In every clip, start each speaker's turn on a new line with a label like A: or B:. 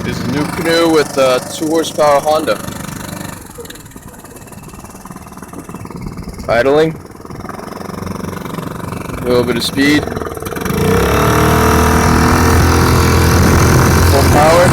A: This is a new canoe with a 2 horsepower Honda. Idling. A little bit of speed. Full power.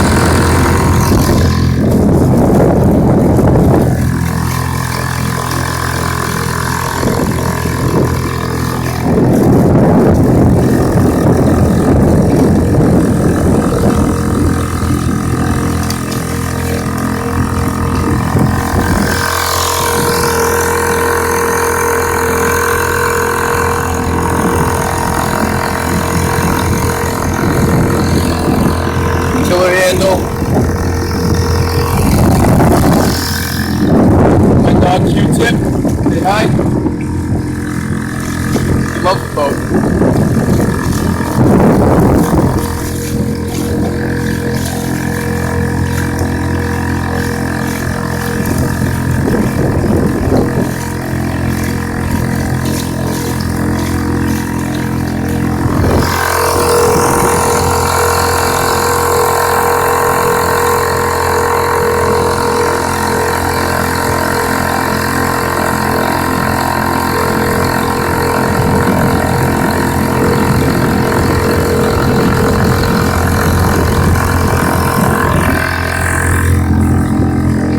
A: Tiller handle. My dog Q-tip.